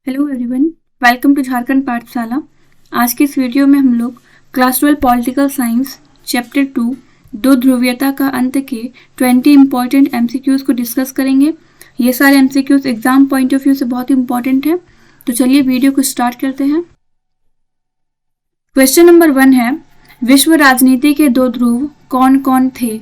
Hello everyone, welcome to Jharkhand Pathshala. आज के इस वीडियो में हम लोग क्लास 12 पॉलिटिकल साइंस चैप्टर 2 दो ध्रुवीयता का अंत के 20 इंपॉर्टेंट एमसीक्यूज को डिस्कस करेंगे। ये सारे MCQs exam point of view से बहुत इंपॉर्टेंट है, तो चलिए वीडियो को स्टार्ट करते हैं। क्वेश्चन नंबर 1 है, विश्व राजनीति के दो ध्रुव कौन कौन थे?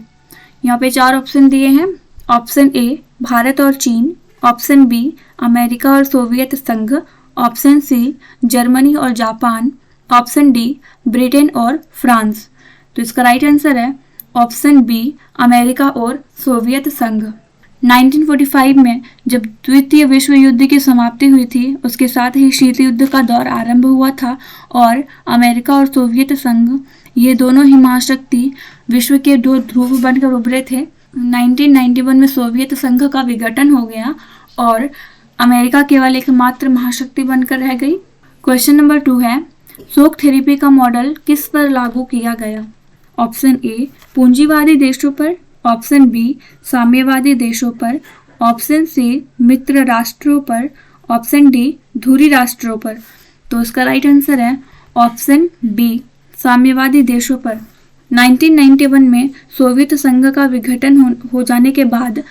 यहाँ पे 4 ऑप्शन दिए हैं। ऑप्शन ए भारत और चीन, ऑप्शन बी अमेरिका और सोवियत संघ, ऑप्शन सी जर्मनी और जापान, ऑप्शन डी ब्रिटेन और फ्रांस। तो इसका राइट आंसर है ऑप्शन बी अमेरिका और सोवियत संघ। 1945 में जब द्वितीय विश्व युद्ध की समाप्ति हुई थी, उसके साथ ही शीत युद्ध का दौर आरंभ हुआ था और अमेरिका और सोवियत संघ ये दोनों ही महाशक्ति विश्व के दो ध्रुव बनकर उभरे थे। 1991 में सोवियत संघ का विघटन हो गया और अमेरिका केवल एकमात्र महाशक्ति बनकर रह गई। क्वेश्चन नंबर 2 है, शोक थेरेपी का मॉडल किस पर लागू किया गया? ऑप्शन ए पूंजीवादी देशों पर, ऑप्शन बी साम्यवादी देशों पर, ऑप्शन सी मित्र राष्ट्रों पर, ऑप्शन डी धुरी राष्ट्रों पर। तो इसका राइट आंसर है ऑप्शन बी साम्यवादी देशों पर। 1991 में सोवियत संघ का विघटन हो जाने के बाद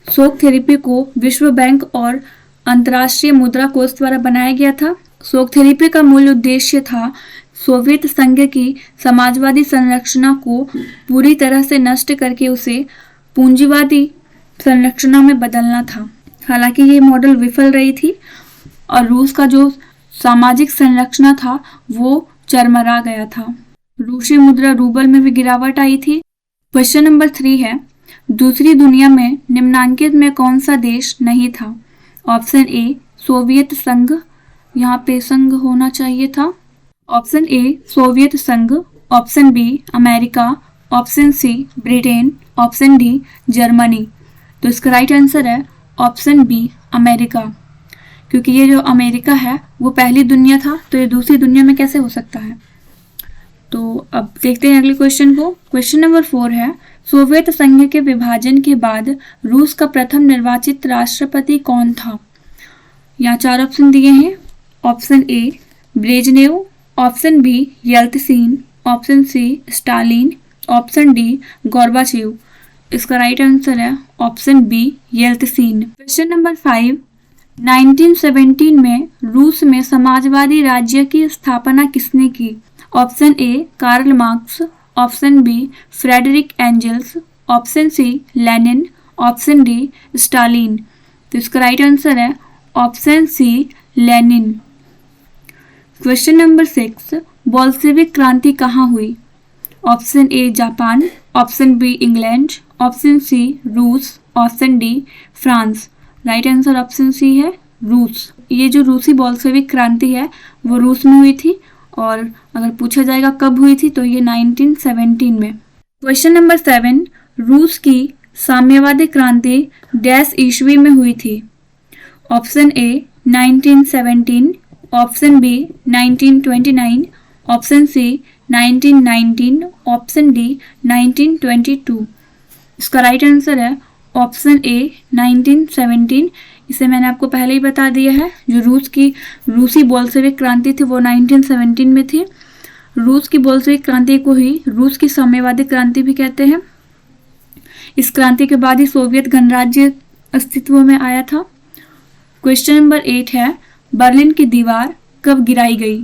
शोक थेरेपी को विश्व बैंक और अंतर्राष्ट्रीय मुद्रा कोष द्वारा बनाया गया था। शोक थेरेपी का मूल उद्देश्य था सोवियत संघ की समाजवादी संरचना को पूरी तरह से नष्ट करके उसे पूंजीवादी संरचना में बदलना था। हालांकि ये मॉडल विफल रही थी और रूस का जो सामाजिक संरचना था वो चरमरा गया था। रूसी मुद्रा रूबल में भी गिरावट आई थी। क्वेश्चन नंबर 3 है, दूसरी दुनिया में निम्नांकित में कौन सा देश नहीं था? ऑप्शन ए सोवियत संघ, यहाँ पे संघ होना चाहिए था। ऑप्शन ए सोवियत संघ, option B America, option C Britain, option D Germany. तो इसका राइट आंसर है ऑप्शन बी अमेरिका, क्योंकि ये जो अमेरिका है वो पहली दुनिया था, तो ये दूसरी दुनिया में कैसे हो सकता है। तो अब देखते हैं अगले क्वेश्चन को। क्वेश्चन नंबर 4 है, सोवियत संघ के विभाजन के बाद रूस का प्रथम निर्वाचित राष्ट्रपति कौन था? यहाँ 4 ऑप्शन दिए हैं। Option A Brezhnev, option B Yeltsin, option C Stalin, option D Gorbachev. इसका राइट आंसर है option B Yeltsin. Question number 5, 1917 में रूस में समाजवादी राज्य की स्थापना किसने की? Option A Karl Marx, option B Friedrich Engels, option C Lenin, option D Stalin. तो इसका राइट आंसर है option C Lenin. Question number 6, Bolshevik क्रांति कहाँ हुई? Option A Japan, option B England, option C रूस, option D France. Right answer option C है रूस। ये जो रूसी बोल्शेविक क्रांति है वो रूस में हुई थी और अगर पूछा जाएगा कब हुई थी तो ये 1917 में। क्वेश्चन नंबर 7, रूस की साम्यवादी क्रांति डैश ईस्वी में हुई थी? Option A 1917, option B 1929, option C 1919, option D 1922। इसका राइट आंसर है ऑप्शन ए 1917। इसे मैंने आपको पहले ही बता दिया है। जो रूसी बोल्शेविक क्रांति थी वो 1917 में थी। रूस की बोल्शेविक क्रांति को ही रूस की साम्यवादी क्रांति भी कहते हैं। इस क्रांति के बाद ही सोवियत गणराज्य अस्तित्व में आया था। क्वेश्चन नंबर 8 है, बर्लिन की दीवार कब गिराई गई?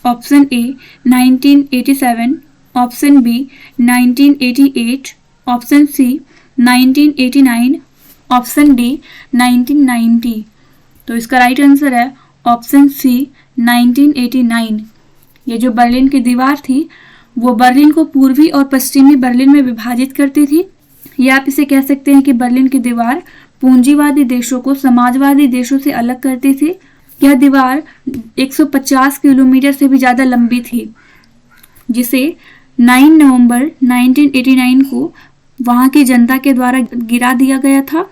Option A 1987, option B 1988, option C 1989, option D 1990। तो इसका राइट आंसर है ऑप्शन सी 1989। ये जो बर्लिन की दीवार थी वो बर्लिन को पूर्वी और पश्चिमी बर्लिन में विभाजित करती थी। या आप इसे कह सकते हैं कि बर्लिन की दीवार पूंजीवादी देशों को समाजवादी देशों से अलग करती थी। यह दीवार 150 किलोमीटर से भी ज़्यादा लंबी थी, जिसे 9 नवंबर 1989 को वहाँ की जनता के द्वारा गिरा दिया गया था।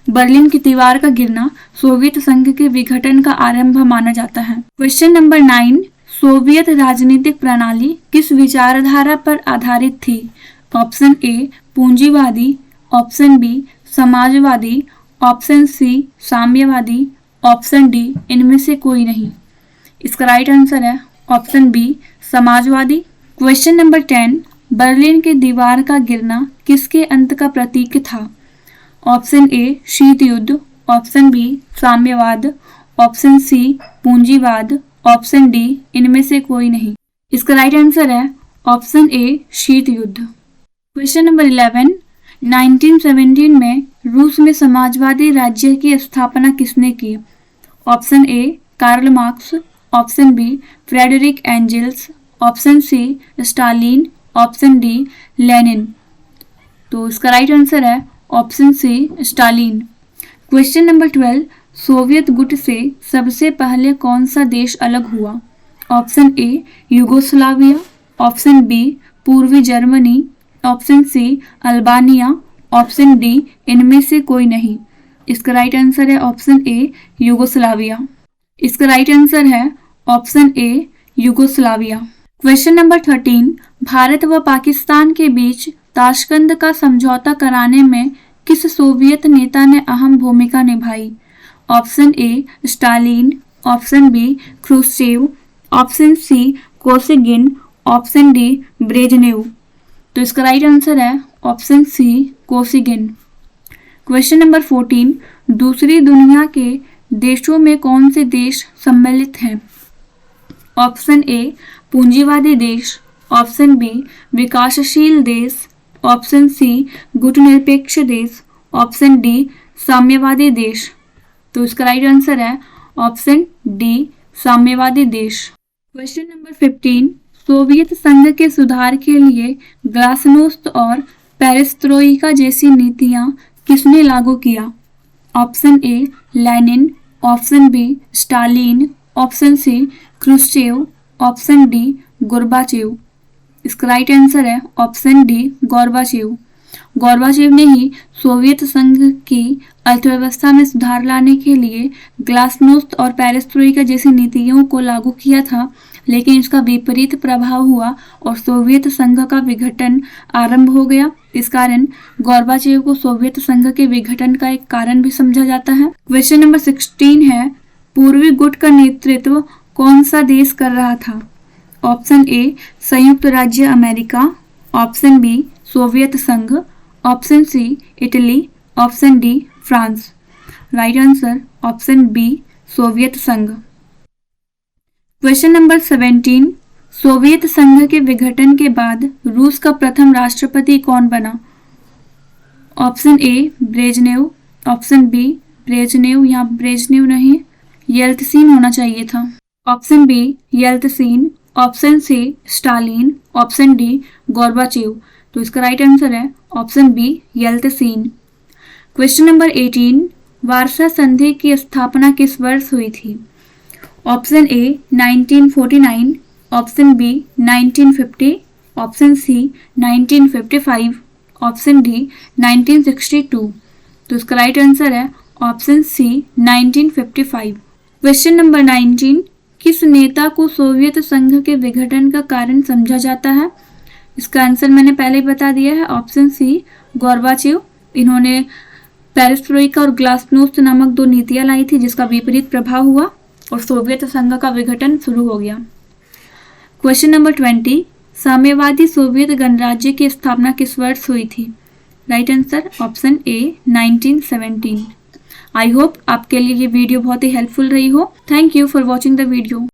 बर्लिन की दीवार का गिरना सोवियत संघ के विघटन का आरंभ माना जाता है। क्वेश्चन नंबर 9, सोवियत राजनीतिक प्रणाली किस विचारधारा पर आधारित थी? ऑप्शन ए पूंजीवादी, ऑप्शन बी समाजवादी, ऑप्शन सी साम्यवादी, ऑप्शन डी इनमें से कोई नहीं। इसका राइट आंसर है ऑप्शन बी समाजवादी। क्वेश्चन नंबर 10, बर्लिन की दीवार का गिरना किसके अंत का प्रतीक था? ऑप्शन ए शीत युद्ध, ऑप्शन बी साम्यवाद, ऑप्शन सी पूंजीवाद, ऑप्शन डी इनमें से कोई नहीं। इसका राइट आंसर है ऑप्शन ए शीत युद्ध। क्वेश्चन नंबर 11, 1917 में रूस में समाजवादी राज्य की स्थापना किसने की? Option A Karl Marx, option B Friedrich Engels, option C Stalin, option D Lenin. तो इसका राइट आंसर है option C Stalin. Question number 12, Soviet गुट से सबसे पहले कौन सा देश अलग हुआ? Option A Yugoslavia, option B पूर्वी Germany, option C Albania, option D इनमें से कोई नहीं। इसका राइट आंसर है ऑप्शन ए यूगोस्लाविया। इसका राइट आंसर है option A Yugoslavia. Question number 13, Bharat व पाकिस्तान के बीच ताशकंद का समझौता कराने में किस सोवियत नेता ने अहम भूमिका निभाई? Option A Stalin, option B Khrushchev, option C Kosygin, option D Brezhnev. तो इसका राइट आंसर है option C Kosygin. Question number 14, दूसरी दुनिया के देशों में कौन से देश सम्मिलित हैं? ऑप्शन ए पूंजीवादी देश, ऑप्शन बी विकासशील देश, ऑप्शन सी गुटनिरपेक्ष देश, ऑप्शन डी साम्यवादी देश। तो इसका राइट आंसर है ऑप्शन डी साम्यवादी देश। क्वेश्चन नंबर 15, सोवियत संघ के सुधार के लिए ग्लासनोस्त और पेरेस्ट्रोइका जैसी नीतियां किसने लागू किया? Option A Lenin, option B Stalin, option C Khrushchev, option D Gorbachev. इसका राइट आंसर है ऑप्शन डी गोर्बाचेव। गोर्बाचेव ने ही सोवियत संघ की अर्थव्यवस्था में सुधार लाने के लिए ग्लासनोस्त और पेरेस्ट्रोइका जैसी नीतियों को लागू किया था, लेकिन इसका विपरीत प्रभाव हुआ और सोवियत संघ का विघटन आरंभ हो गया। इस कारण गोर्बाचेव को सोवियत संघ के विघटन का एक कारण भी समझा जाता है। क्वेश्चन नंबर 16 है, पूर्वी गुट का नेतृत्व कौन सा देश कर रहा था? ऑप्शन ए संयुक्त राज्य अमेरिका, ऑप्शन बी सोवियत संघ, option C Italy, option D France. Right answer option B Soviet संघ। क्वेश्चन नंबर 17, सोवियत संघ के विघटन के बाद रूस का प्रथम राष्ट्रपति कौन बना? Option A Brezhnev, option B Brezhnev, यहाँ ब्रेजनेव नहीं येल्तसिन होना चाहिए था, option B Yeltsin, option C Stalin, option D Gorbachev. तो इसका राइट आंसर है option B Yeltsin. Question number 18, Warsaw संधि की स्थापना किस वर्ष हुई थी? Option A 1949, option B 1950, option C 1955, option D 1962। तो इसका राइट आंसर है ऑप्शन सी 1955। क्वेश्चन नंबर 19, किस नेता को सोवियत संघ के विघटन का कारण समझा जाता है? इसका आंसर मैंने पहले ही बता दिया है, ऑप्शन सी गोर्बाचेव। इन्होंने पेरेस्ट्रोइका और ग्लासनोस्त नामक दो नीतियां लाई थी जिसका विपरीत प्रभाव हुआ और सोवियत संघ का विघटन शुरू हो गया। क्वेश्चन नंबर 20, साम्यवादी सोवियत गणराज्य की स्थापना किस वर्ष हुई थी? Right answer option A 1917। I hope आपके लिए ये वीडियो बहुत ही हेल्पफुल रही हो। Thank you for watching the video.